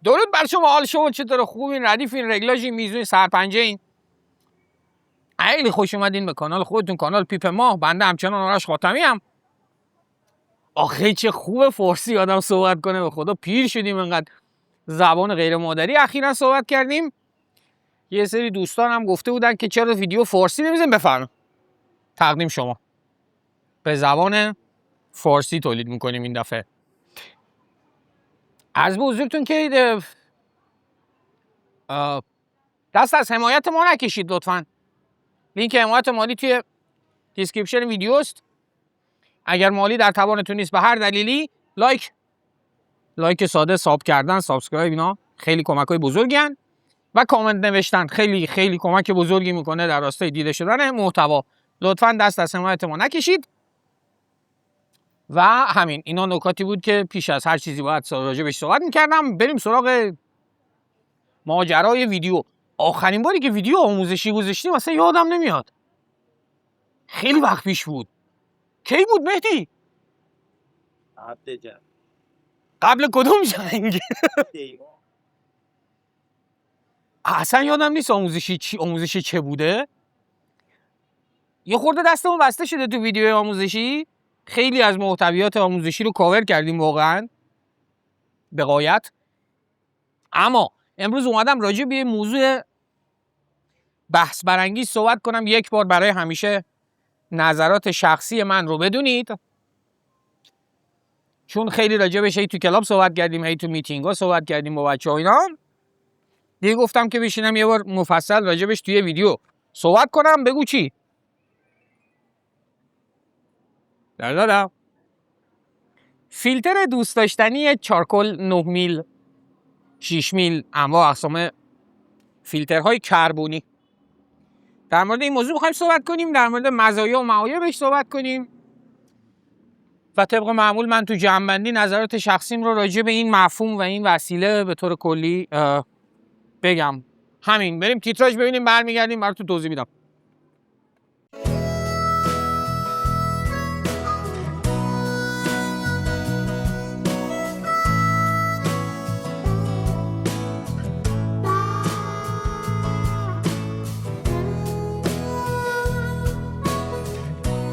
درود بر شما، حال شما چطور؟ خوبین؟ ردیفین؟ رگلاژین؟ میزون؟ سرپنجه این؟ خیلی خوش اومدین به کانال خودتون، کانال پیپ ماه. بنده همچنان آرش خاتمی ام. آخه چه خوب فارسی آدم صحبت کنه، به خدا پیر شدیم انقدر زبان غیر مادری اخیرا صحبت کردیم. یه سری دوستان هم گفته بودن که چرا ویدیو فارسی نمیزنیم. بفرمایید تقدیم شما، به زبان فارسی تولید میکنیم این دفعه. عرض به حضورتون که دست از حمایت ما نکشید لطفاً. لینک حمایت مالی توی دیسکریپشن ویدیو است. اگر مالی در توانتون نیست به هر دلیلی، لایک ساده، ساب کردن، سابسکرایب، اینا خیلی کمک‌های بزرگی هستند و کامنت نوشتن خیلی خیلی کمک بزرگی میکنه در راستای دیده شدن محتوا. لطفاً دست از حمایت ما نکشید. و همین، اینا نکاتی بود که پیش از هر چیزی باید راجع بهش صحبت می‌کردم. بریم سراغ ماجرای ویدیو. آخرین باری که ویدیو آموزشی گذاشتیم اصلا یادم نمیاد. خیلی وقت پیش بود. کی بود مهدی؟ قبل کدوم جنگ؟ اصلا یادم نیست آموزشی چه بوده. یه خورده دستمون بسته شده تو ویدیو آموزشی. خیلی از محتویات آموزشی رو کاور کردیم واقعا به غایت. اما امروز اومدم راجع به موضوع بحث برانگیز صحبت کنم. یک بار برای همیشه نظرات شخصی من رو بدونید، چون خیلی راجع بهش تو کلاب صحبت کردیم، هی تو میتینگ‌ها صحبت کردیم با بچه‌ها اینا. دیگه گفتم که بشینم یه بار مفصل راجع بهش توی ویدیو صحبت کنم. بگو چی؟ دادا فیلتر دوست داشتنی چارکول 9 میل 6 میل انواع اقسام فیلترهای کربونی. در مورد این موضوع می‌خوایم صحبت کنیم، در مورد مزایا و معایبش صحبت کنیم و طبق معمول من تو جمع‌بندی نظرات شخصیم رو راجع به این مفهوم و این وسیله به طور کلی بگم. همین، بریم تیتراژ ببینیم، برمیگردیم براتون توضیح میدم.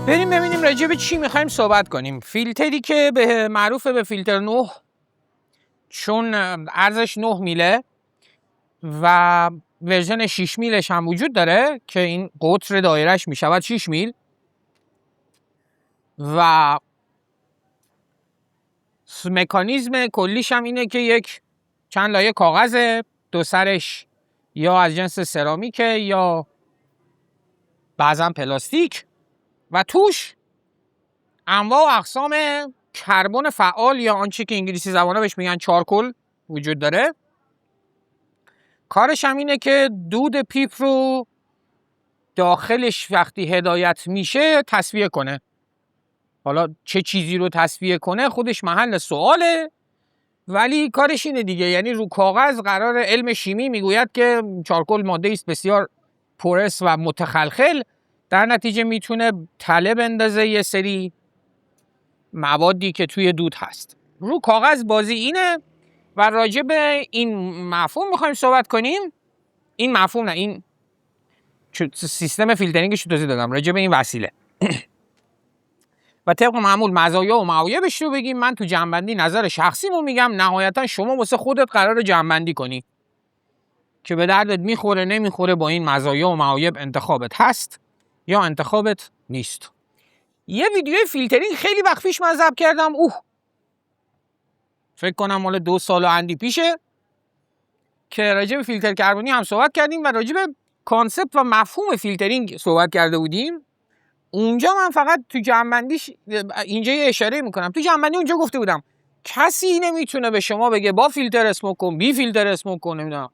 بریم ببینیم راجع به چی میخوایم صحبت کنیم. فیلتری که به معروف به فیلتر 9، چون عرضش 9 میله و ورژن 6 میلش هم وجود داره که این قطر دایرش میشود 6 میل و مکانیزم کلیش هم اینه که یک چند لایه کاغذ، دو سرش یا از جنس سرامیکه یا بعضا پلاستیک و توش انواع و اقسام کربن فعال یا آنچه که انگلیسی زبانه بهش میگن چارکول وجود داره. کارش هم اینه که دود پیپ رو داخلش وقتی هدایت میشه تصفیه کنه. حالا چه چیزی رو تصفیه کنه خودش محل سواله، ولی کارش اینه دیگه. یعنی رو کاغذ قرار، علم شیمی میگوید که چارکول ماده است بسیار پورس و متخلخل، در نتیجه میتونه تله بندازه یه سری موادی که توی دود هست. رو کاغذ بازی اینه و راجع به این مفهوم میخوایم صحبت کنیم. این مفهوم نه، این سیستم فیلترینگش رو توضیح دادم، راجع به این وسیله و طبق معمول مزایا و معایبش رو بگیم. من تو جمع‌بندی نظر شخصیمو میگم، نهایتا شما واسه خودت قرار جمع‌بندی کنی که به دردت میخوره نمیخوره، با این مزایا و معایب انتخابت هست یا انتخابت نیست. یه ویدیوی فیلترینگ خیلی وقت پیش من ضبط کردم، فکر کنم مال 2 سال و اندی پیشه، که راجع به فیلتر کربنی هم صحبت کردیم و راجع به کانسپت و مفهوم فیلترینگ صحبت کرده بودیم. اونجا من فقط تو جمع‌بندیش اینجا یه اشاره میکنم. تو جمع‌بندی اونجا گفته بودم کسی نمیتونه به شما بگه با فیلتر اسموک کن، بی فیلتر اسموک کن. نمیدونم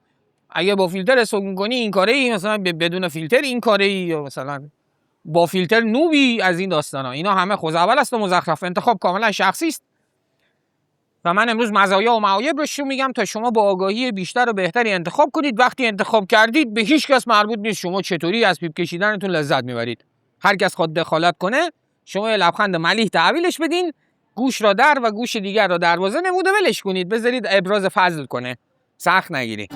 اگه با فیلتر اسموک میکنی این کاره ای، مثلا بدون فیلتر این کاره ای، یا مثلا با فیلتر نوبی. از این داستانا اینا همه خوزعبل است و مزخرف. انتخاب کاملا شخصی است و من امروز مزایا و معایب رو میگم تا شما با آگاهی بیشتر و بهتری انتخاب کنید. وقتی انتخاب کردید به هیچ کس مربوط نیست شما چطوری از پیپ کشیدنتون لذت میبرید. هر کس خود دخالت کنه شما یه لبخند ملیح تحویلش بدین، گوش را در و گوش دیگر را دروازه نموده ولش کنید، بذارید ابراز فضل کنه. سخت نگیری.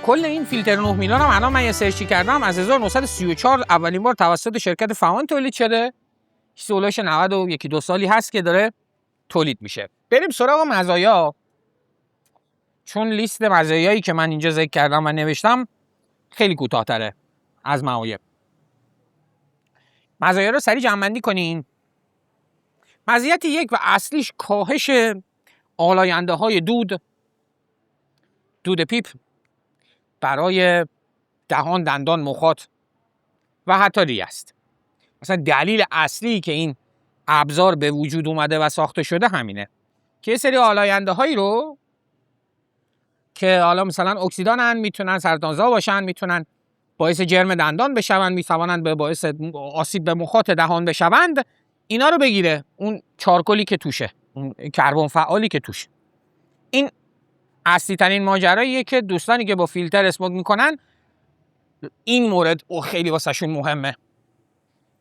کل این فیلتر 9 میلان هم الان من یه سرچی کردم از 1934 اولین بار توسط شرکت فاون تولید شده. سولش 91-2 سالی هست که داره تولید میشه. بریم سراغ مزایا. چون لیست مزایایی که من اینجا ذکر کردم و نوشتم خیلی کوتاه‌تره از معایب. مزایا رو سریع جمع‌بندی کنین. مزیت یک و اصلیش کاهش آلاینده‌های دود پیپ برای دهان، دندان، مخاط و حتی ریه است. مثلا دلیل اصلی که این ابزار به وجود اومده و ساخته شده همینه که یه سری آلاینده‌هایی رو که حالا مثلا اکسیدانن، میتونن سرطانزا باشن، میتونن باعث جرم دندان بشوند، میتوانند به باعث آسیب به مخاط دهان بشوند، اینا رو بگیره. اون چارکولی که توشه، اون کربن فعالی که توشه. این اصلی ترین ماجراییه که دوستانی که با فیلتر اسموک میکنن این مورد خیلی واسهشون مهمه.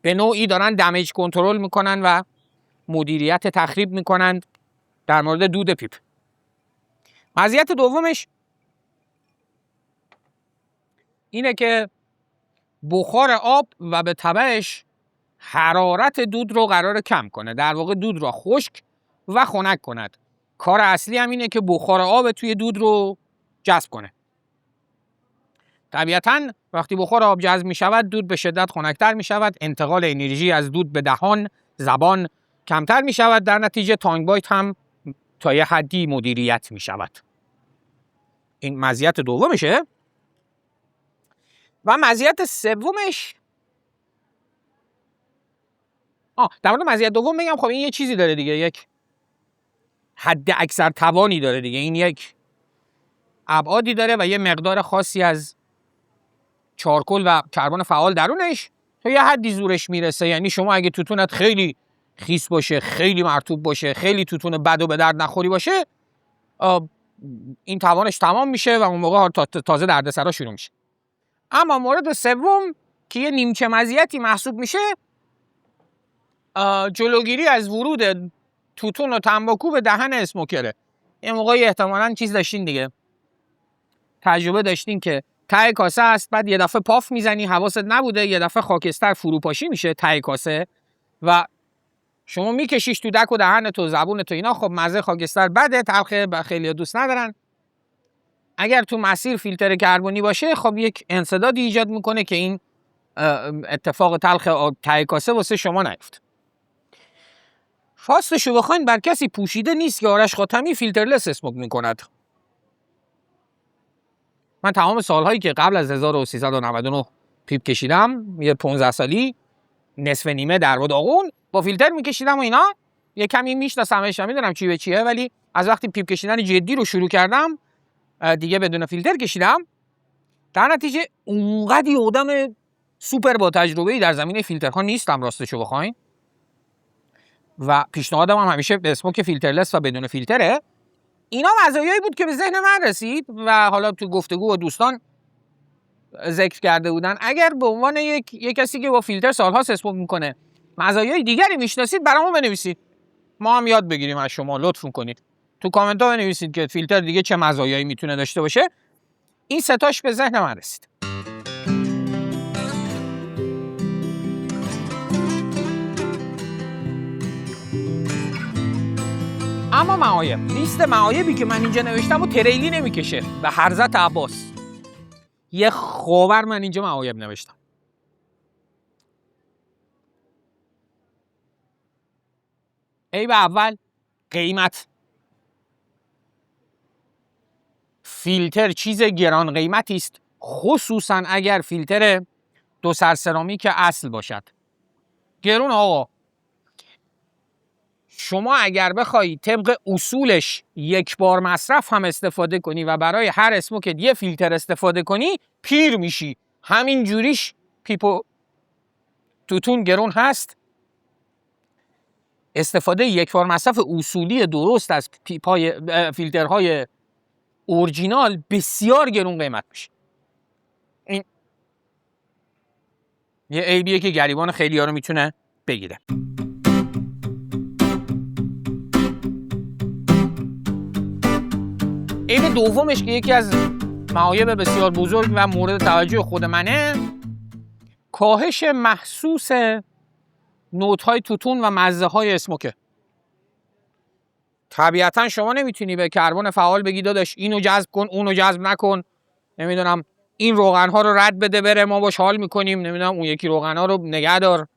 به نوعی دارن دمیج کنترل میکنن و مدیریت تخریب میکنن در مورد دود پیپ. مزیت دومش اینه که بخار آب و به تبعش حرارت دود رو قرار کم کنه. در واقع دود رو خشک و خنک کند. کار اصلی هم اینه که بخار آب توی دود رو جذب کنه. طبیعتاً وقتی بخار آب جذب می شود دود به شدت خنک‌تر می شود، انتقال انرژی از دود به دهان، زبان کمتر می شود، در نتیجه تانگ بایت هم تا یه حدی مدیریت می شود. این مزیت دومشه. و مزیت سومش در مورد مزیت دوم بگم، خب این یه چیزی داره دیگه، یک حد اکثر توانی داره دیگه. این یک ابعادی داره و یه مقدار خاصی از چارکل و کربن فعال درونش تا یه حدی زورش میرسه. یعنی شما اگه توتونت خیلی خیس باشه، خیلی مرطوب باشه، خیلی توتون بد و به درد نخوری باشه، این توانش تمام میشه و اون موقع تازه دردسرا شروع میشه. اما مورد سوم که یه نیمچه مزیتی محسوب میشه، جلوگیری از ورود توتون و تنباکو به دهن اسموکره. یه موقعی احتمالاً چیز داشتین دیگه، تجربه داشتین که ته کاسه است، بعد یه دفعه پاف میزنی، حواست نبوده، یه دفعه خاکستر فروپاشی میشه ته کاسه و شما میکشیش تو دک و دهن تو، زبون تو، اینا. خب مزه خاکستر بده، تلخه، خیلی دوست ندارن. اگر تو مسیر فیلتر کربنی باشه، خب یک انسدادی ایجاد میکنه که این اتفاق تلخ ته کاسه واسه شما نیفت. راستشو بخواین بر کسی پوشیده نیست که آرش خاتمی فیلترلس اسموک میکند. من تمام سالهایی که قبل از 1399 پیپ کشیدم، یه 15 سالی نصف نیمه در و داغون با فیلتر میکشیدم و اینا، یه کمی میشناسمش، میدونم چی به چیه، ولی از وقتی پیپ کشیدن جدی رو شروع کردم دیگه بدون فیلتر کشیدم. در نتیجه اونقدی آدم سوپر با تجربه‌ای در زمینه فیلترها نیستم راستشو بخواین و پیشنهادم هم همیشه به اسموک فیلترلس و بدون فیلتره. اینا مزایایی بود که به ذهن من رسید و حالا تو گفتگو با دوستان ذکر کرده بودن. اگر به عنوان یک کسی که با فیلتر سال‌هاست اسموک میکنه مزایای دیگری میشناسید برامون بنویسید، ما هم یاد بگیریم از شما. لطف کنید تو کامنت ها بنویسید که فیلتر دیگه چه مزایایی میتونه داشته باشه. این سه تاش به ذهن من رسید. اما معایب، لیست معایبی که من اینجا نوشتم و تریلی نمیکشه به حضرت عباس. یه خاور من اینجا معایب نوشتم. عیب اول قیمت. فیلتر چیز گران قیمتی است، خصوصا اگر فیلتر دو سرسرامیک اصل باشد. گرون آقا. شما اگر بخوایی طبق اصولش یک بار مصرف هم استفاده کنی و برای هر اسموکت یه فیلتر استفاده کنی پیر میشی. همین جوریش پیپو توتون گرون هست. استفاده یک بار مصرف اصولی درست از پیپای فیلترهای اورجینال بسیار گرون قیمت میشه. این یه عیبیه که گریبان خیلی‌ها رو میتونه بگیره. عیب دومش که یکی از معایب بسیار بزرگ و مورد توجه خود منه، کاهش محسوس نوت‌های توتون و مزه‌های اسموکه. طبیعتا شما نمیتونی به کربن فعال بگی داداش اینو جذب کن اونو جذب نکن، نمیدونم این روغن‌ها رو رد بده بره ما باش حال میکنیم، نمیدونم اون یکی روغن‌ها رو نگه دار.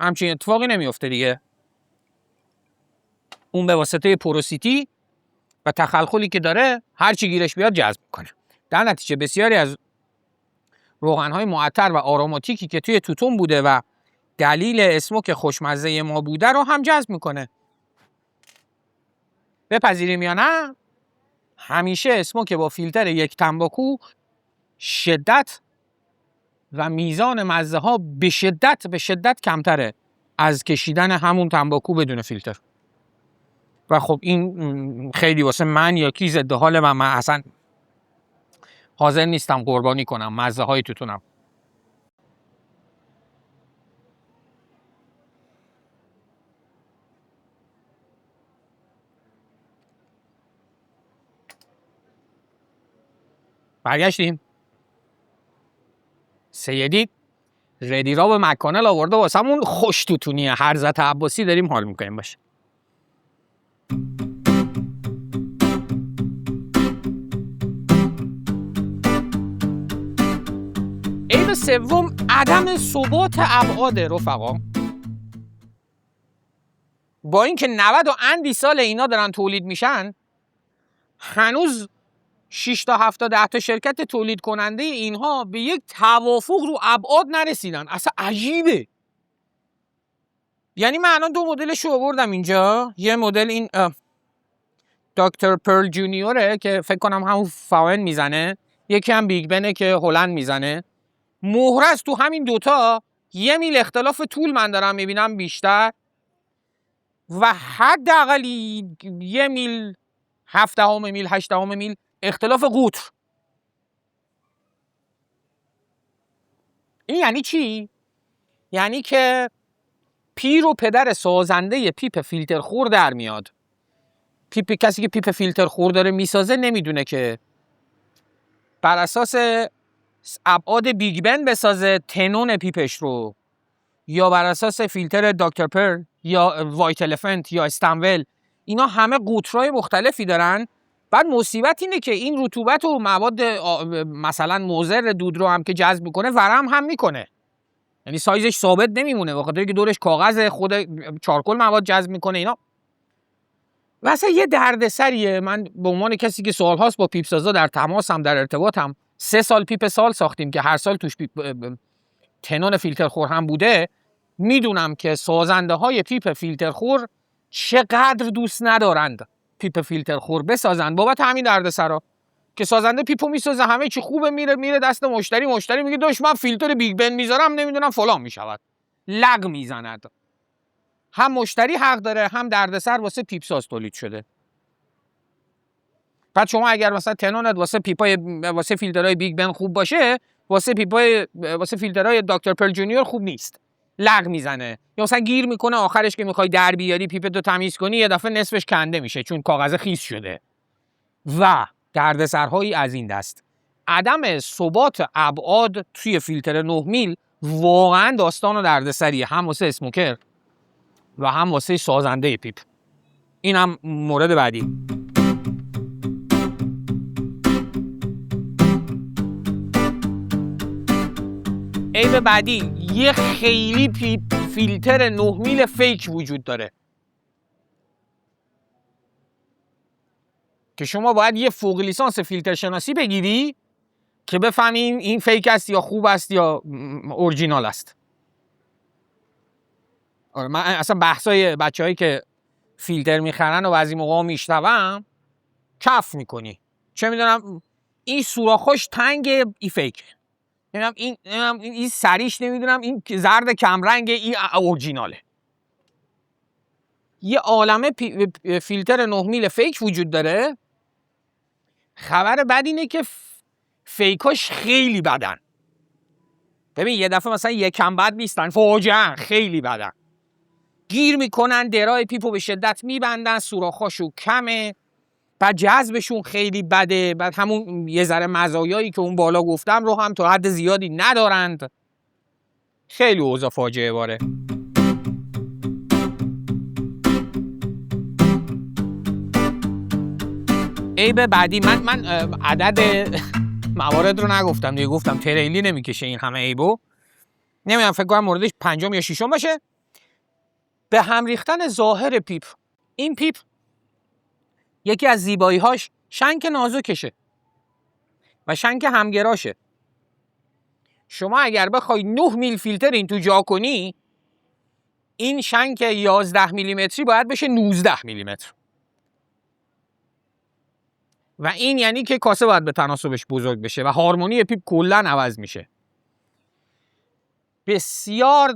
همچین اتفاقی نمیفته دیگه. اون به واسطه پوروسیتی و تخلخلی که داره هر چی گیرش بیاد جذب میکنه. در نتیجه بسیاری از روغن‌های معطر و آروماتیکی که توی توتون بوده و دلیل اسموک خوشمزه ما بوده رو هم جذب میکنه. بپذیریم یا نه، همیشه اسموک با فیلتر یک تنباکو شدت و میزان مزه ها به شدت کمتره از کشیدن همون تنباکو بدون فیلتر. و خب این خیلی واسه من یا کی ضد حال من اصلا حاضر نیستم قربانی کنم مزه های توتونم. برگشتیم. سیدی ردی را به مکانل آورده واسه همون خوش توتونیه. هرزت عباسی داریم حال میکنیم باشه. عیب سوم عدم ثبات ابعاد رفقا. با اینکه 90 و اندی سال اینا دارن تولید میشن، هنوز 6 تا 7 تا 10 تا شرکت تولید کننده اینها به یک توافق رو ابعاد نرسیدن. اصلا عجیبه. یعنی من الان دو مدلش رو آوردم اینجا. یه مدل این دکتر پرل جونیوره که فکر کنم همون فاون میزنه، یکی هم بیگ بنه که هلند میزنه. مهرز تو همین دوتا 1 میل اختلاف طول من دارم میبینم بیشتر و حداقل 1 میل 7 میل 8 میل اختلاف قطر. این یعنی چی؟ یعنی که پیر و پدر سازنده پیپ فیلتر خور در میاد. کسی که پیپ فیلتر خور داره میسازه نمیدونه که بر اساس ابعاد بیگ بن بسازه تنون پیپش رو، یا بر اساس فیلتر دکتر پرل یا وایت الفنت یا استنول. اینا همه قطرهای مختلفی دارن. بعد مصیبت اینه که این رطوبت و مواد مثلا مضر دود رو هم که جذب میکنه ورم هم میکنه. یعنی سایزش ثابت نمیمونه بخاطر اینکه دورش کاغذ، خود چارکل مواد جذب میکنه اینا. و اصلا یه دردسریه. من به عنوان کسی که سالهاست با پیپ سازا در تماسم، در ارتباطم، 3 سال پیپ سال ساختیم که هر سال توش تنون فیلتر خور هم بوده، میدونم که سازنده های پیپ فیلتر خور چقدر دوست ندارند پیپ فیلتر خور بسازن بابت همین دردسرا. که سازنده پیپو میسازه همه چی خوبه، میره دست مشتری میگه داش من فیلتر بیگ بن میذارم نمیدونم فلان میشود، لگ میزند. هم مشتری حق داره هم دردسر واسه پیپ ساز تولید شده. بعد شما اگر مثلا تنونت واسه فیلترهای بیگ بن خوب باشه، واسه فیلترهای دکتر پرل جونیور خوب نیست، لگ میزنه یا مثلا گیر میکنه آخرش که میخوای در بیاری پیپتو تمیز کنی یه دفعه نصفش کنده میشه چون کاغذ خیس شده و دردسرهایی از این دست. عدم ثبات ابعاد توی فیلتر 9 میل واقعا داستان و دردسریه، هم واسه اسموکر و هم واسه سازنده پیپ. این هم مورد بعدی. عیب بعدی، یه خیلی فیلتر 9 میل فیک وجود داره که شما باید یه فوق لیسانس فیلتر شناسی بگیری که بفهمین این فیک است یا خوب است یا اورجینال است. من اصلا بحثای بچه‌هایی که فیلتر میخرن و بعضی موقع میشنوم کف میکنی. چه میدونم این سوراخش تنگ، این فیک. نمیدونم این سریش، نمیدونم این زرد کمرنگ، این اورجیناله. یه عالمه فیلتر 9 میل فیک وجود داره. خبر بد اینه که فیکاش خیلی بدن. ببین یه دفعه مثلا یکم بد نیستن، فوجا خیلی بدن. گیر میکنن، درای پیپو به شدت میبندن، سوراخاشون کمه، بعد جذبشون خیلی بده، بعد همون یه ذره مزایایی که اون بالا گفتم رو هم تا حد زیادی ندارند. خیلی اوضاع فاجعه باره. عیب بعدی، من عدد موارد رو نگفتم دیگه، گفتم تریلی نمیکشه این همه عیبو، نمیدونم فکر کنم موردش 5 یا 6 باشه. به هم ریختن ظاهر پیپ. این پیپ یکی از زیبایی‌هاش شنک نازکشه و شنک همگراشه. شما اگر بخوای 9 میل فیلتر این تو جا کنی، این شنک 11 میلیمتری باید بشه 19 میلیمتر و این یعنی که کاسه باید به تناسبش بزرگ بشه و هارمونی پیپ کلا عوض میشه. بسیار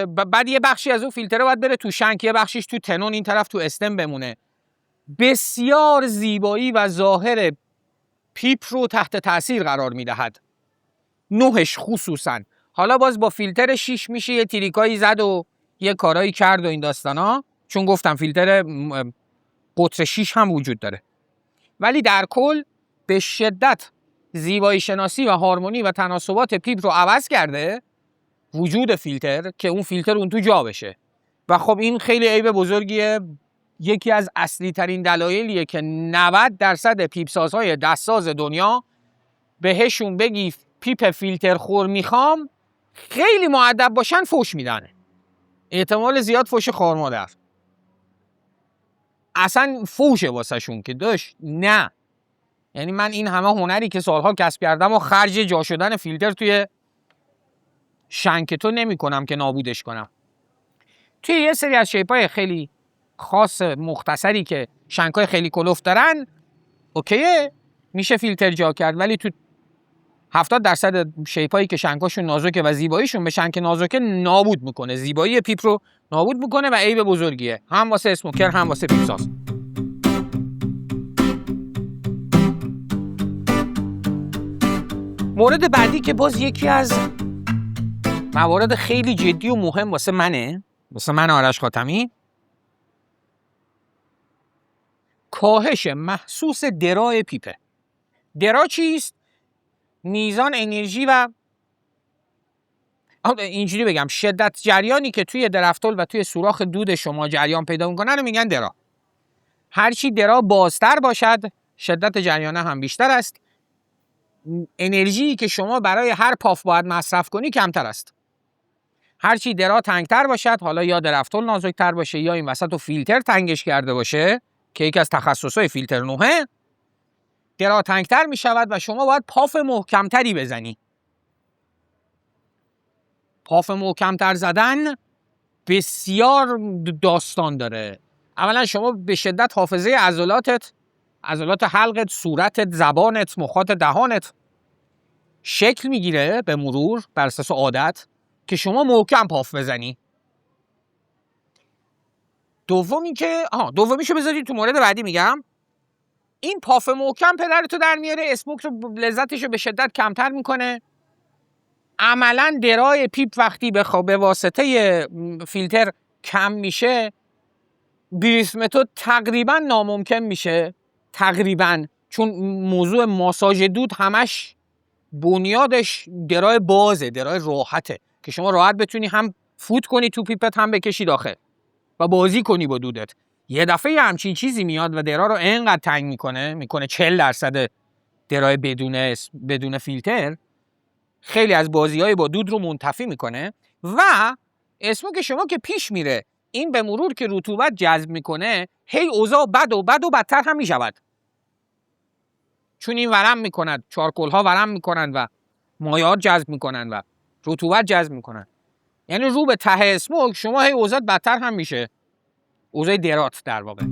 بعد یه بخشی از اون فیلتره باید بره تو شنک، یه بخشیش تو تنون این طرف تو استم بمونه. بسیار زیبایی و ظاهر پیپ رو تحت تاثیر قرار میدهد، نوحش خصوصا. حالا باز با فیلتر 6 میشه یه تریکایی زد و یه کارایی کرد و این داستانا، چون گفتم فیلتر قطر 6 هم وجود داره، ولی در کل به شدت زیبایی شناسی و هارمونی و تناسبات پیپ رو عوض کرده وجود فیلتر که اون فیلتر اون تو جا بشه. و خب این خیلی عیب بزرگیه. یکی از اصلی ترین دلایلیه که 90% پیپ سازهای دستساز دنیا بهشون بگی پیپ فیلتر خور میخوام، خیلی مؤدب باشن فوش میدن، احتمال زیاد فوش خار مادر، اصلا فوشه واسه شون که داشت نه. یعنی من این همه هنری که سالها کسب کردم و خرج جا شدن فیلتر توی شنک تو نمی کنم که نابودش کنم. توی یه سری از شیپای خیلی خاص مختصری که شنکای خیلی کلوف دارن اوکیه میشه فیلتر جا کرد، ولی تو 70% شیپایی که شنکاشون نازکه و زیباییشون به شنک نازکه نابود میکنه، زیبایی پیپ رو نابود میکنه و عیب بزرگیه، هم واسه اسموکر هم واسه پیپ ساز. مورد بعدی که باز یکی از موارد خیلی جدی و مهم واسه من آرش خاتمی، کاهش محسوس درای پیپه. درا چیست؟ میزان انرژی و اینجوری بگم شدت جریانی که توی درفتول و توی سوراخ دود شما جریان پیدا میکنه رو میگن درا. هرچی درا بازتر باشد شدت جریانه هم بیشتر است، انرژی که شما برای هر پاف باید مصرف کنی کمتر است. هرچی درا تنگتر باشد، حالا یا درفتول نازکتر باشه یا این وسط و فیلتر تنگش کرده باشه که یکی از تخصصهای فیلتر نوحه، درا تنگتر می شود و شما باید پاف محکمتری بزنی. پاف محکمتر زدن بسیار داستان داره. اولا شما به شدت حافظه عضلاتت، عضلات حلقت، صورتت، زبانت، مخاط دهانت شکل میگیره به مرور بر اساس عادت که شما محکم پاف بزنی. دومیشو بذارید تو مورد بعدی میگم. این پاف محکم پدرتو در میاره، اسموک رو لذتشو به شدت کمتر میکنه. عملا درای پیپ وقتی به واسطه فیلتر کم میشه، بریسمتو تقریبا ناممکن میشه، تقریبا، چون موضوع ماساژ دود همش بنیادش درای بازه، درای راحته که شما راحت بتونی هم فوت کنی تو پیپت هم بکشی داخل و بازی کنی با دودت. یه دفعه همچین چیزی میاد و درا رو اینقدر تنگ میکنه 40% درای بدون فیلتر، خیلی از بازی‌های با دود رو منتفی میکنه و اسموک شما که پیش میره این به مرور که رطوبت جذب میکنه هی اوضاع بد و بدتر هم میشود، چون این ورم میکند، چارکل‌ها ورم میکنن و مایعات جذب میکنن و رطوبت جذب میکنن، یعنی رو به ته اسموک شما هی اوضاع بدتر هم میشه، اوضاع درات در واقع.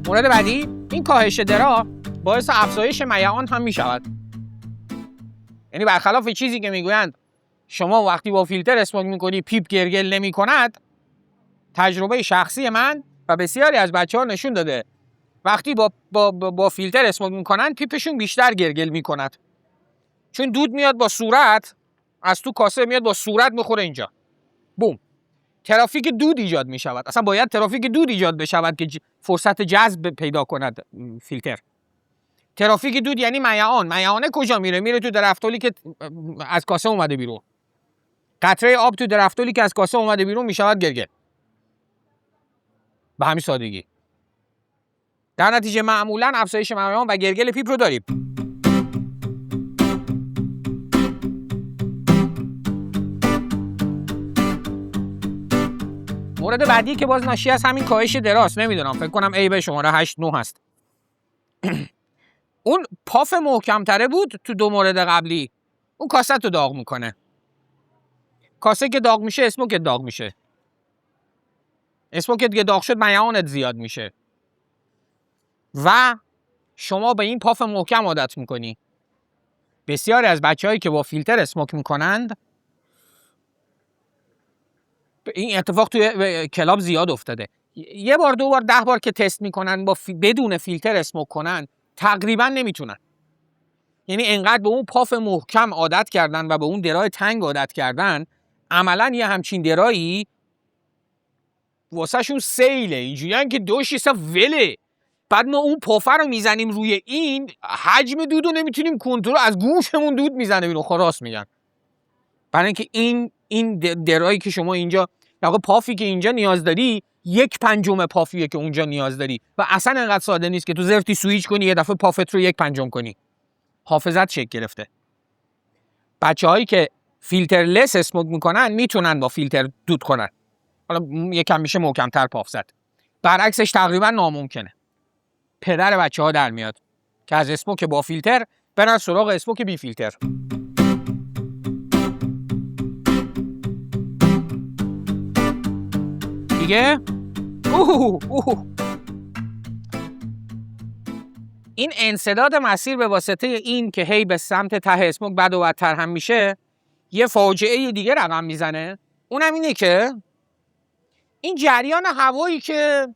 مورد بعدی، این کاهش درا باعث افزایش میعان هم میشود. یعنی برخلاف چیزی که میگویند شما وقتی با فیلتر اسموک میکنی پیپ گرگل نمی کند، تجربه شخصی من و بسیاری از بچه‌ها نشون داده وقتی با فیلتر اسموک میکنن پیپشون بیشتر گرگل میکند، چون دود میاد با صورت از تو کاسه میاد با صورت میخوره اینجا. بوم. ترافیک دود ایجاد میشود. اصلا باید ترافیک دود ایجاد بشود که فرصت جذب پیدا کند فیلتر. ترافیک دود یعنی میعانه کجا میره؟ میره تو درفتولی که از کاسه اومده بیرون. قطره آب تو درفتولی که از کاسه اومده بیرون میشود گرگل. به همین سادگی. در نتیجه معمولا افزایش میعان و گرگل پیپ رو داریم. مورد بعدی که باز ناشی از همین کاهش دراست، نمیدونم، فکر کنم عیب شماره 8 9 هست. اون پاف محکم تره بود تو دو مورد قبلی، اون کاسه رو داغ میکنه. کاسه که داغ میشه اسموکت داغ میشه. اسموکت که داغ شد میعانت زیاد میشه و شما به این پاف محکم عادت میکنی. بسیاری از بچه‌هایی که با فیلتر اسموک میکنند، این اتفاق توی کلاب زیاد افتاده، یه بار دو بار 10 بار که تست میکنن با بدون فیلتر اسموک کنن تقریبا نمیتونن. یعنی انقدر به اون پاف محکم عادت کردن و به اون درای تنگ عادت کردن، عملا یه همچین درایی واسه شون سیله، اینجوریه که دوشیسا وله. بعد ما اون پافه رو میزنیم روی این حجم دود رو نمیتونیم کنترل، از گوشمون دود میزنه بیرون. خلاص میگن برای اینکه این درایی که شما اینجا واقعا پافی که اینجا نیاز داری 1/5 پافیه که اونجا نیاز داری و اصلا انقدر ساده نیست که تو زرتی سویچ کنی یه دفعه پافت رو 1/5 کنی. حافظت شکل گرفته. بچه‌هایی که فیلتر لس اسموک میکنن میتونن با فیلتر دود کنن. حالا یکم میشه محکم‌تر پاف زد. برعکسش تقریبا ناممکنه. پدر بچه‌ها در میاد که از اسموک با فیلتر برن سراغ اسموک بی فیلتر. دیگه این انسداد مسیر به واسطه این که هی به سمت ته اسموک بد و بدتر هم میشه، یه فاجعه دیگه رقم میزنه. اونم اینه که این جریان هوایی که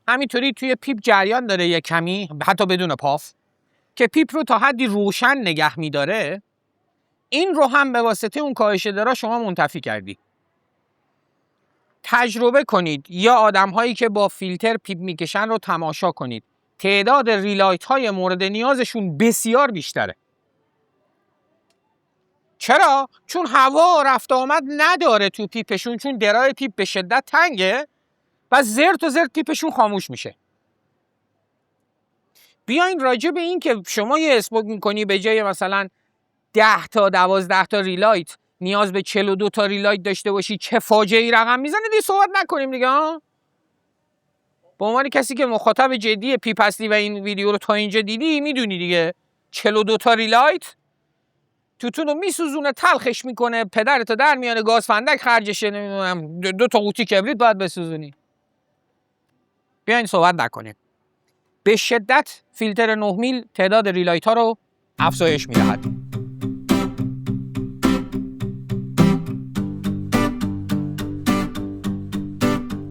همینطوری توی پیپ جریان داره یه کمی، حتی بدون پاف، که پیپ رو تا حدی روشن نگه میداره، این رو هم به واسطه اون کاهش درا شما منتفی کردی. تجربه کنید یا آدم هایی که با فیلتر پیپ میکشن رو تماشا کنید. تعداد ریلایت های مورد نیازشون بسیار بیشتره. چرا؟ چون هوا رفت آمد نداره تو پیپشون، چون درای پیپ به شدت تنگه و زرت و زرت پیپشون خاموش میشه. بیاین راجع به این که شما یه اسموک میکنی به جای مثلا 10 تا 12 تا ریلایت نیاز به 42 تا ریلایت داشته باشی چه فاجعه‌ای رقم میزنه، دیگه صحبت نکنیم دیگه. به عنوان کسی که مخاطب جدی پیپ هستی و این ویدیو رو تا اینجا دیدی، میدونی دیگه 42 تا ریلایت توتون رو میسوزونه، تلخش میکنه، پدرتو در میاره، گاز فندک خرجشه، نمیدونم 2 تا قوطی کبریت باید بسوزونی. بیاین صحبت نکنیم. به شدت فیلتر 9 میل تعداد ریلایت ها رو افزایش میدهد.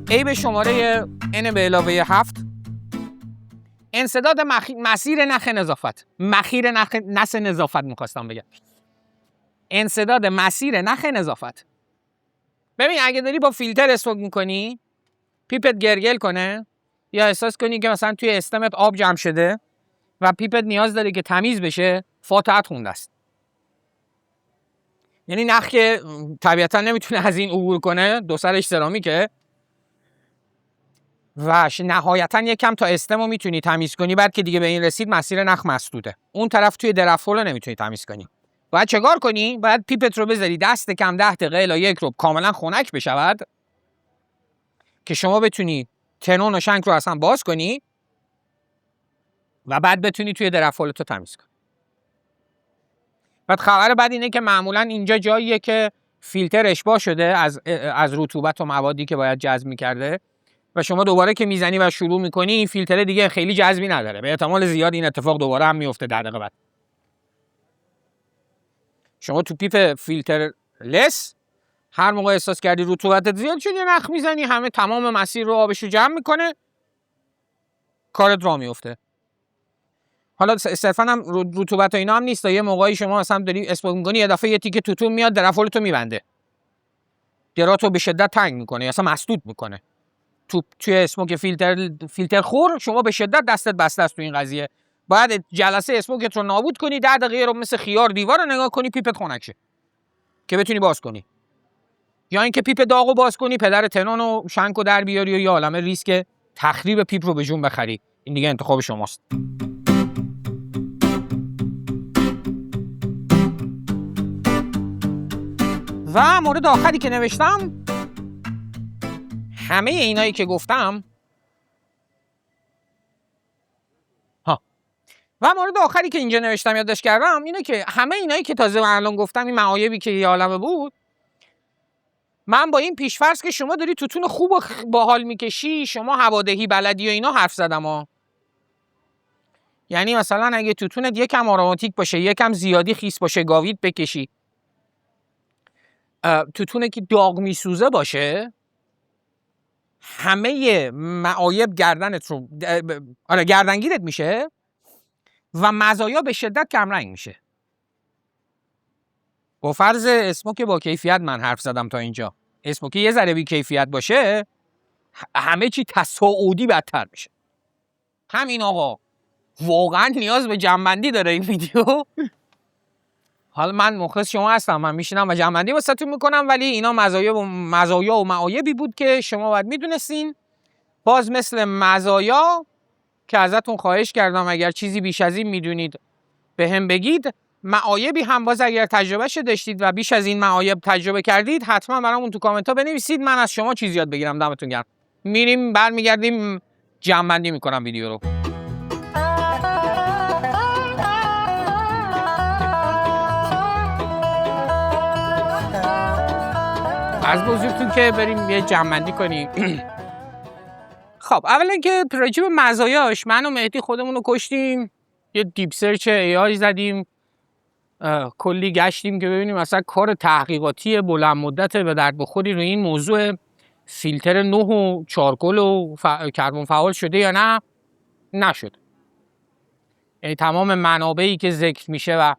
عیب شماره n به علاوه 7 انسداد مسیر نخ نظافت. مخیر نس نظافت میخواستم بگم. انسداد مسیر نخ نظافت. ببین اگه داری با فیلتر اسموک میکنی، پیپت گرگل کنه یا احساس کنی که مثلا توی استمت آب جمع شده و پیپت نیاز داره که تمیز بشه، فاتحت خونده است. یعنی نخ که طبیعتا نمیتونه از این عبور کنه، دو سرش سرامیکه و نهایتا یکم تا استمو میتونی تمیز کنی، بعد که دیگه به این رسید مسیر نخ مسدوده. اون طرف توی درفول نمیتونی تمیز کنی. باید چیکار کنی؟ باید پیپت رو بذاری دست کم 10 دقیقه الی 1 ربع کاملا خنک بشود که شما بتونی تنون و شنک رو اصلا باز کنی و بعد بتونی توی درفولت رو تمیز کنی. بعد خبر بعد اینه که معمولا اینجا جاییه که فیلتر اشباع شده از رطوبت و موادی که باید جذب می‌کرده و شما دوباره که میزنی و شروع میکنی این فیلتر دیگه خیلی جذبی نداره. به احتمال زیاد این اتفاق دوباره هم میفته 10 دقیقه بعد. شما تو پیپ فیلتر لس هر موقع احساس کردی رطوبتت زیاد شد یه نخ میزنی، همه تمام مسیر رو آبش رو جمع میکنه، کارت راه میفته. حالا صرفا هم رطوبت و اینا هم نیست. یه موقعی شما مثلا داری اسپوک می‌کنی یه دفعه یه تیکه توتون میاد درفولتو میبنده، دراتو به شدت تنگ میکنه، اصلا مسدود میکنه. توی اسموک فیلتر خور شما به شدت دستت بسته است تو این قضیه. باید جلسه اسموکت رو نابود کنی، 10 دقیقه رو مثل خیار دیوار رو نگاه کنی، پیپت خنک شه که بتونی باز کنی. یا اینکه پیپ داغو باز کنی، پدر تنون و شنکو در بیاری و یه عالمه ریسک تخریب پیپ رو به جون بخری. این دیگه انتخاب شماست. و مورد آخری که نوشتم، همه اینایی که گفتم و مورد آخری که اینجا نوشتم یادداشت کردم اینه که همه اینایی که تازه من الان گفتم، این معایبی که یه عالمه بود، من با این پیش‌فرض که شما داری توتون خوب و باحال میکشی، شما هوادهی بلدی و اینا حرف زدم ها. یعنی مثلا اگه توتونت یکم آروماتیک باشه، یکم زیادی خیس باشه، گاوید بکشی، توتونه که داغ میسوزه باشه، همه معایب گردنت رو گردنگیرت میشه و مزایا به شدت کمرنگ میشه. با فرض اسموک با کیفیت من حرف زدم تا اینجا. اسموک یه ذره بی کیفیت باشه، همه چی تصاعدی بدتر میشه. همین آقا، واقعا نیاز به جمع‌بندی داره این ویدیو. حالا من مخلص شما هستم، من میشینم و جمع‌بندی واسهتون میکنم، ولی اینا مزایا و معایبی بود که شما باید میدونستین. باز مثل مزایا که ازتون خواهش کردم اگر چیزی بیش از این میدونید به هم بگید، معایبی هم باز اگر تجربهش داشتید و بیش از این معایب تجربه کردید، حتما برامون تو کامنت ها بنویسید، من از شما چیزی یاد بگیرم. دمتون گرم. میریم برمیگردیم جمع‌بندی میکنم ویدیو رو. از بزرگتون که بریم یه جمع‌بندی کنیم. خب اولا که راجع به مزایاش، من و مهدی خودمون رو کشتیم، یه دیپ سرچ AI زدیم، کلی گشتیم که ببینیم مثلا کار تحقیقاتی بلند مدت به درد بخوری روی این موضوع فیلتر 9 و چارکول و کربن فعال شده یا نه. نشد. یعنی تمام منابعی که ذکر میشه و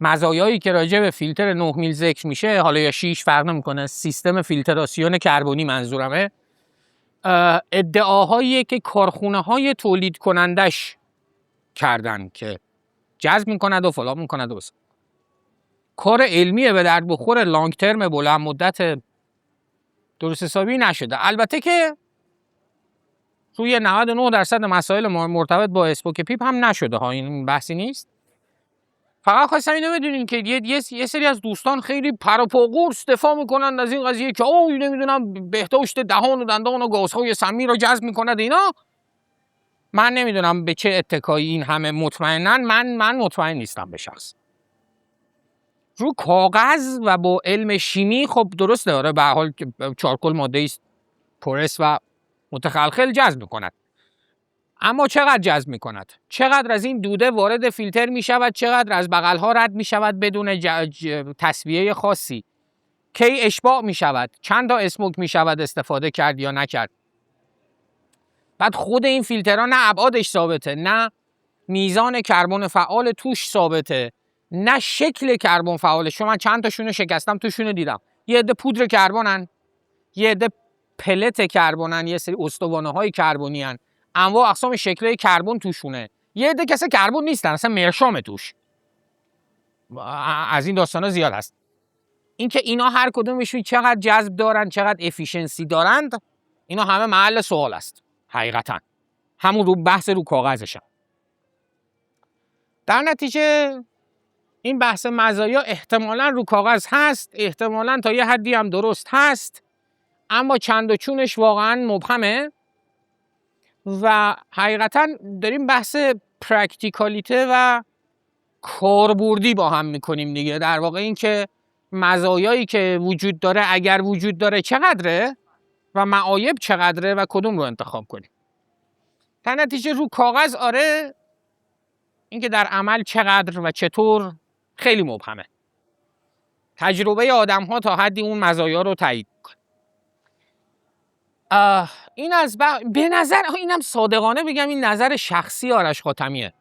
مزایایی که راجع به فیلتر 9 میل ذکر میشه، حالا یا 6 فرق نمیکنه، سیستم فیلتراسیون کربنی منظورمه، ادعاهایی که کارخونه های تولید کنندش کردن که جذب میکند و فلان میکند و کار علمیه به درد بخور لانگ ترم بلند مدت درست حسابی نشده. البته که روی 99% مسائل مرتبط با اسپوک پیپ هم نشده ها، این بحثی نیست. فقط خواستم اینو بدونین که یه سری از دوستان خیلی پر و پا قرص دفاع میکنن از این قضیه که نمیدونم بهداشت دهان و دندان و گازهای سمی رو جذب میکند اینا. من نمیدونم به چه اتکایی این همه مطمئنن، من مطمئن نیستم به شخص. رو کاغذ و با علم شیمی خب درسته، داره به حال چارکول ماده است پرس و متخلخل جذب میکند. اما چقدر جذب میکند؟ چقدر از این دوده وارد فیلتر میشود؟ چقدر از بغلها رد میشود بدون تصفیه خاصی؟ کی اشباع میشود؟ چند تا اسموک میشود استفاده کرد یا نکرد؟ بعد خود این فیلترها نه ابعادش ثابته، نه میزان کربن فعال توش ثابته، نه شکل کربن فعالش. من چند تاشونو شکستم، توشونو دیدم. یه عده پودر کربنن، یه عده پلت کربنن، یه سری استوانه‌های کربنی ان، انواع اقسام شکل‌های کربن توشونه. یه عده کسا کربن نیستن، اصلا مرشام توش. از این داستانا زیاد هست. اینکه اینا هر کدومشون چقدر جذب دارن، چقدر افیشنسی دارند، اینا همه محل سوال است. حقیقتا همون رو بحث رو کاغذشم. در نتیجه این بحث مزایا احتمالاً رو کاغذ هست، احتمالاً تا یه حدی هم درست هست، اما چند و چونش واقعاً مبهمه و حقیقتاً داریم بحث پرکتیکالیته و کاربردی با هم میکنیم دیگه. در واقع این که مزایایی که وجود داره، اگر وجود داره چقدره و معایب چقدره و کدوم رو انتخاب کنیم. در نتیجه رو کاغذ آره، اینکه در عمل چقدر و چطور خیلی مبهمه. تجربه آدم ها تا حدی اون مزایا رو تایید میکنه. این از به نظر اینم صادقانه بگم این نظر شخصی آرش خاتمیه.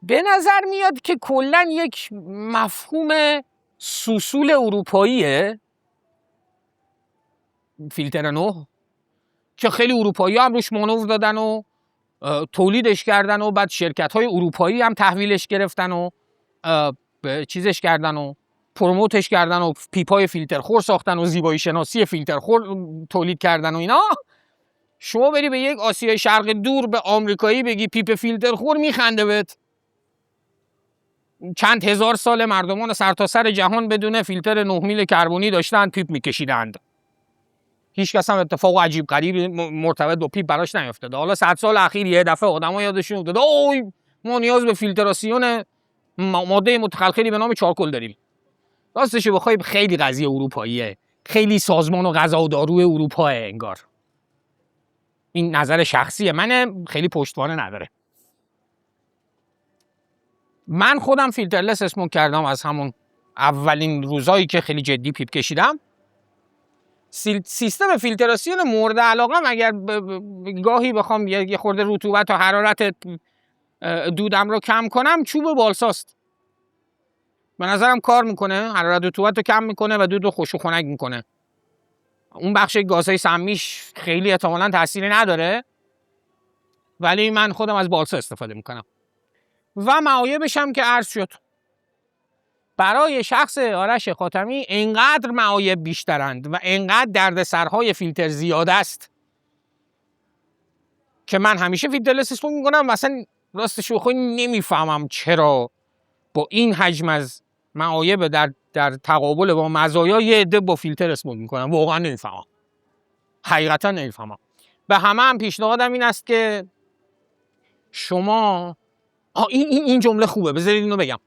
به نظر میاد که کلا یک مفهوم سوسول اروپاییه فیلتر 9 که خیلی اروپایی هم روش مانور دادن و تولیدش کردن و بعد شرکت‌های اروپایی هم تحویلش گرفتن و چیزش کردن و پروموتش کردن و پیپای فیلتر خور ساختن و زیبایی شناسی فیلتر خور تولید کردن و اینا. شما بری به یک آسیای شرق دور به آمریکایی بگی پیپ فیلتر خور میخنده بهت. چند هزار سال مردمان سرتاسر جهان بدون فیلتر 9 میل کربنی داشتن پیپ میکشیدند. هیچ کس هم اتفاق عجیب غریبی مرتبط با پیپ براش نیفتاده. حالا 100 سال اخیر یه دفعه آدم‌ها یادشون افتاده اوه ما نیاز به فیلتراسیون ماده متخلخلی به نام چارکل داریم. راستش بخوای خیلی قضیه اروپاییه. خیلی سازمان و غذا و دارو اروپا انگار. این نظر شخصیه منه، خیلی پشتوانه نداره. من خودم فیلترلس اسموک کردم از همون اولین روزایی که خیلی جدی پیپ کشیدم. سیستم فیلتراسیون مورد علاقم اگر گاهی بخوام یه خورده رطوبت و حرارت دودم رو کم کنم چوب بالساست. به نظرم کار میکنه، حرارت رطوبت رو کم میکنه و دود رو خوش و خنک میکنه. اون بخش گازهای سمیش خیلی احتمالاً تأثیری نداره ولی من خودم از بالسا استفاده میکنم. و معایبش هم که عرض شد برای شخص آرش خاتمی انقدر معایب بیشترند و انقدر دردسرهای فیلتر زیاد است که من همیشه فیلترلس اسموک میکنم و اصلا راستش بخوای نمیفهمم چرا با این حجم از معایب در تقابل با مزایا یه عده با فیلتر اسموک میکنم. واقعا نمیفهمم، حقیقتا نمیفهمم. به همه هم پیشنهادم این است که شما این جمله خوبه، بذارید اینو بگم.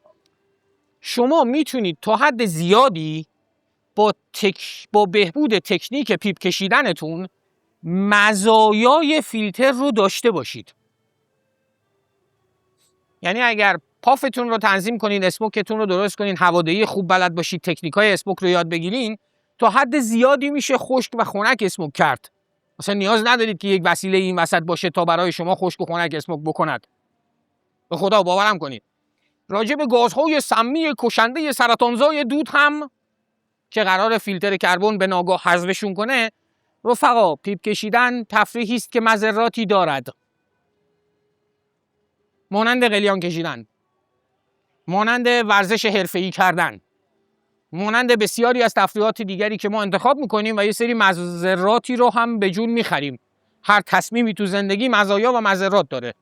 شما میتونید تا حد زیادی با بهبود تکنیک پیپ کشیدنتون مزایای فیلتر رو داشته باشید. یعنی اگر پافتون رو تنظیم کنید، اسموکتون رو درست کنید، هوادهی خوب بلد باشید، تکنیکای اسموک رو یاد بگیرین، تا حد زیادی میشه خشک و خنک اسموک کرد. مثلا نیاز ندارید که یک وسیله این وسط باشه تا برای شما خشک و خنک اسموک بکند. به خدا باورم کنید. راجع به گازهای سمی کشنده سرطانزای دود هم که قرار فیلتر کربن به ناگاه حذفشون کنه، رفقا پیپ کشیدن تفریحی است که مضراتی دارد. مانند قلیان کشیدن، مانند ورزش حرفه‌ای کردن، مانند بسیاری از تفریحات دیگری که ما انتخاب میکنیم و یه سری مضراتی رو هم به جون میخریم. هر تصمیمی تو زندگی مزایا و مضرات داره.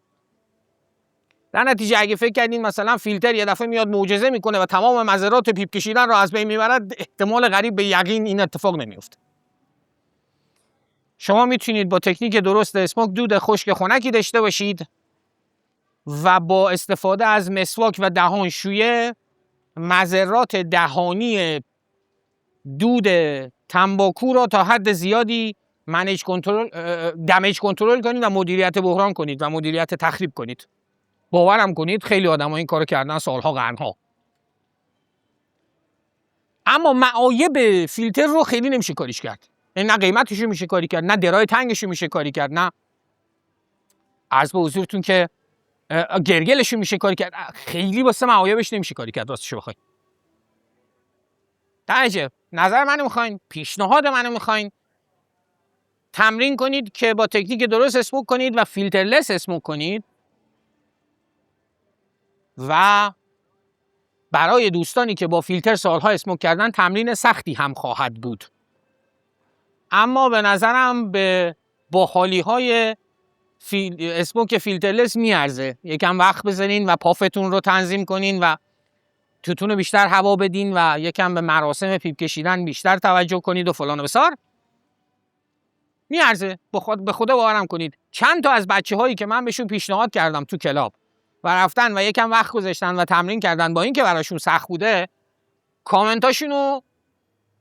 در نتیجه اگه فکر کردین مثلا فیلتر یه دفعه میاد معجزه میکنه و تمام مضرات پیپ کشیدن رو از بین میبرد، احتمال قریب به یقین این اتفاق نمیفته. شما میتونید با تکنیک درست اسموک دود خشک خنکی داشته باشید و با استفاده از مسواک و دهانشویه مضرات دهانی دود تنباکو را تا حد زیادی دمیج کنترل کنید و مدیریت بحران کنید و مدیریت تخریب کنید. باورم کنید خیلی آدم‌ها این کارو کردن سالها قرنها. اما معایب فیلتر رو خیلی نمیشه کاریش کرد. نه قیمتش رو میشه کاری کرد، نه درای تنگش رو میشه کاری کرد، نه عرض به حضورتون که گرگلش رو میشه کاری کرد. خیلی واسه معایبش نمیشه کاری کرد راستش بخواید. درجه نظر منو میخواین، پیشنهاد منو میخواین، تمرین کنید که با تکنیک درست اسموک کنید و فیلترلس اسموک کنید. و برای دوستانی که با فیلتر سالها اسموک کردن تمرین سختی هم خواهد بود. اما به نظرم به باحالی‌های اسموک فیلترلس میارزه. یکم وقت بذارین و پافتون رو تنظیم کنین و توتون رو بیشتر هوا بدین و یکم به مراسم پیپ کشیدن بیشتر توجه کنید و فلان و بسار. میارزه. به خدا باورم کنید. چند تا از بچه‌هایی که من بهشون پیشنهاد کردم تو کلاب و رفتن و یکم وقت گذاشتن و تمرین کردن با اینکه براشون سخت بوده، کامنتاشونو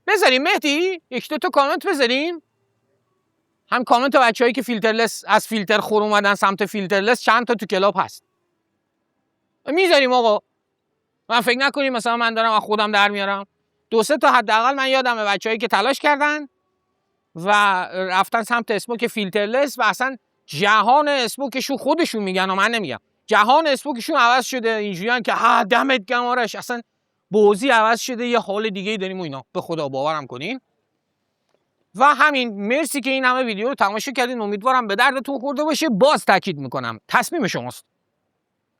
بذاریم. مهدی یک دو تا کامنت بذاریم. هم کامنت بچه‌هایی که فیلترلس از فیلتر خور اومدن سمت فیلترلس چند تا تو کلاب هست. میذاریم آقا. من فکر نکنیم مثلا من دارم از خودم در میارم. 2-3 تا حداقل من یادمه بچه‌هایی که تلاش کردن و رفتن سمت اسموک فیلترلس و اصلا جهان اسموکشون خودشون میگن و من نمیگم، جهان اسموکشون عوض شده. اینجوریان که دمت گرم آرش، اصلا بازی عوض شده، یه حال دیگه داریم و اینا. به خدا باورم کنین. و همین، مرسی که این همه ویدیو رو تماشا کردین. امیدوارم به دردتون خورده باشه. باز تاکید میکنم تصمیم شماست.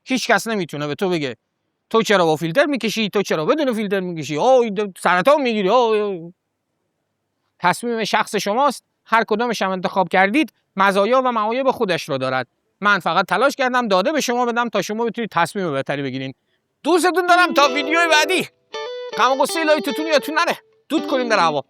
هیچ کس نمیتونه به تو بگه تو چرا با فیلتر میکشی، تو چرا بدون فیلتر میکشی، سرطان میگیری. تصمیم شخص شماست. هر کدامش هم انتخاب کردید مزایا و معایب خودش رو دارد. من فقط تلاش کردم داده به شما بدم تا شما بتونید تصمیم بهتری بگیرین. دوستتون دارم. تا ویدیوی بعدی. غم و غصه لایتتون یادتون نره. دود کنین در هوا.